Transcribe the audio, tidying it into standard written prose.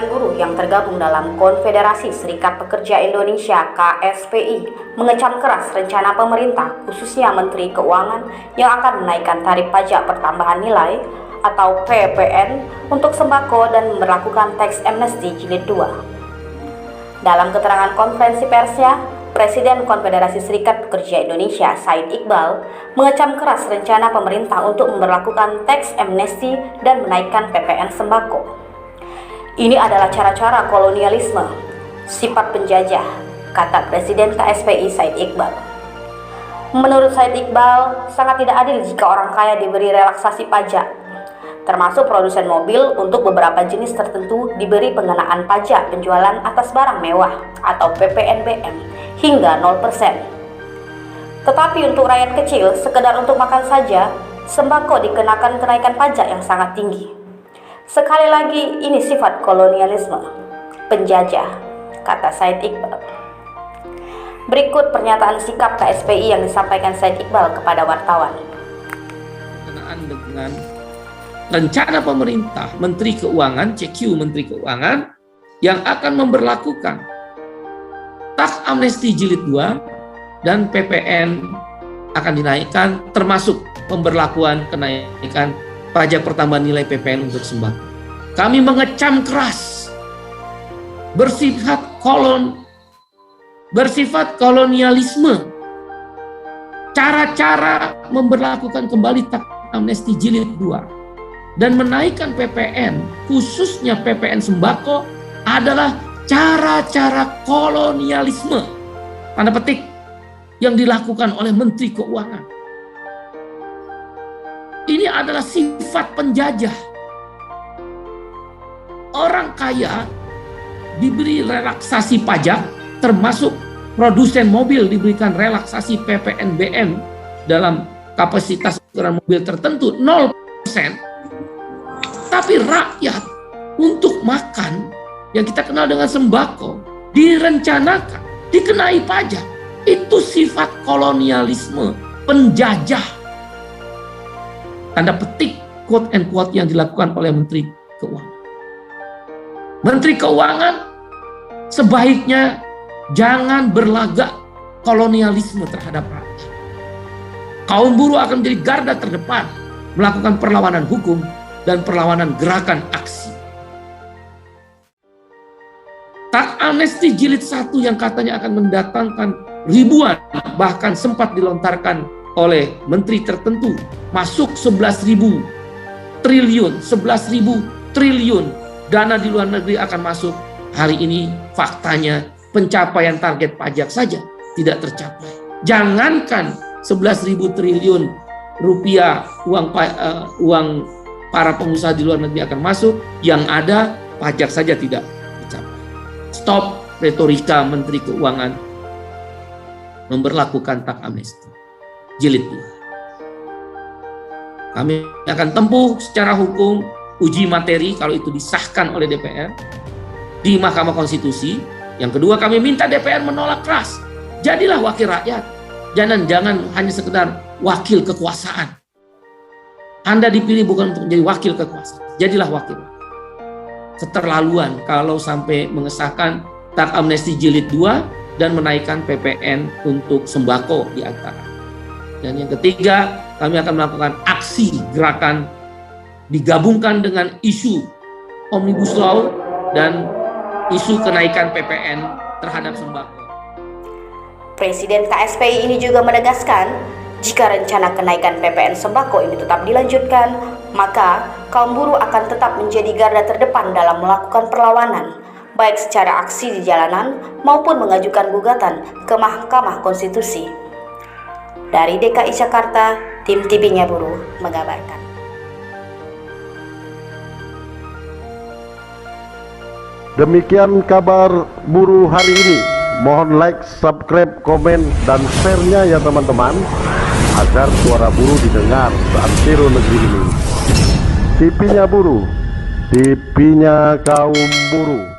Serikat Buruh yang tergabung dalam Konfederasi Serikat Pekerja Indonesia (KSPI) mengecam keras rencana pemerintah, khususnya Menteri Keuangan, yang akan menaikkan tarif pajak pertambahan nilai atau PPN untuk sembako dan memberlakukan teks amnesti jilid 2. Dalam keterangan konferensi persnya, Presiden Konfederasi Serikat Pekerja Indonesia Said Iqbal mengecam keras rencana pemerintah untuk memberlakukan teks amnesti dan menaikkan PPN sembako. Ini adalah cara-cara kolonialisme, sifat penjajah, kata Presiden KSPI Said Iqbal. Menurut Said Iqbal, sangat tidak adil jika orang kaya diberi relaksasi pajak, termasuk produsen mobil untuk beberapa jenis tertentu diberi pengenaan pajak penjualan atas barang mewah atau PPNBM hingga 0%. Tetapi untuk rakyat kecil, sekedar untuk makan saja, sembako dikenakan kenaikan pajak yang sangat tinggi. Sekali lagi, ini sifat kolonialisme, penjajah, kata Said Iqbal. Berikut pernyataan sikap KSPI yang disampaikan Said Iqbal kepada wartawan. Berkenaan dengan rencana pemerintah, Menteri Keuangan, CQ Menteri Keuangan, yang akan memberlakukan teks amnesti jilid 2 dan PPN akan dinaikkan, termasuk pemberlakuan kenaikan pajak pertambahan nilai PPN untuk sembako. Kami mengecam keras bersifat kolonialisme, cara-cara memberlakukan kembali teks amnesti jilid 2 dan menaikkan PPN, khususnya PPN sembako, adalah cara-cara kolonialisme, tanda petik, yang dilakukan oleh Menteri Keuangan. Ini adalah sifat penjajah. Orang kaya diberi relaksasi pajak, termasuk produsen mobil diberikan relaksasi PPNBM dalam kapasitas ukuran mobil tertentu 0%. Tapi rakyat untuk makan yang kita kenal dengan sembako direncanakan dikenai pajak. Itu sifat kolonialisme, penjajah. Tanda petik, quote and quote, yang dilakukan oleh Menteri Keuangan. Menteri Keuangan sebaiknya jangan berlagak kolonialisme terhadap rakyat. Kaum buruh akan menjadi garda terdepan melakukan perlawanan hukum dan perlawanan gerakan aksi. Teks amnesti jilid 1 yang katanya akan mendatangkan ribuan, bahkan sempat dilontarkan oleh menteri tertentu, masuk 11.000 triliun, 11.000 triliun dana di luar negeri akan masuk. Hari ini faktanya pencapaian target pajak saja tidak tercapai. Jangankan 11.000 triliun rupiah uang para pengusaha di luar negeri akan masuk, yang ada pajak saja tidak tercapai. Stop retorika Menteri Keuangan memberlakukan teks amnesti jilid 2. Kami akan tempuh secara hukum uji materi kalau itu disahkan oleh DPR di Mahkamah Konstitusi. Yang kedua, kami minta DPR menolak keras. Jadilah wakil rakyat. Jangan hanya sekedar wakil kekuasaan. Anda dipilih bukan untuk menjadi wakil kekuasaan. Jadilah wakil. Keterlaluan kalau sampai mengesahkan teks amnesti jilid 2 dan menaikkan PPN untuk sembako di antara. Dan yang ketiga, kami akan melakukan aksi gerakan digabungkan dengan isu Omnibus Law dan isu kenaikan PPN terhadap sembako. Presiden KSPI ini juga menegaskan, jika rencana kenaikan PPN sembako ini tetap dilanjutkan, maka kaum buruh akan tetap menjadi garda terdepan dalam melakukan perlawanan, baik secara aksi di jalanan maupun mengajukan gugatan ke Mahkamah Konstitusi. Dari DKI Jakarta, tim TV-nya Buruh mengabarkan. Demikian kabar buruh hari ini. Mohon like, subscribe, komen, dan share-nya ya teman-teman, agar suara buruh didengar seantero negeri ini. TV-nya Buruh, TV-nya kaum buruh.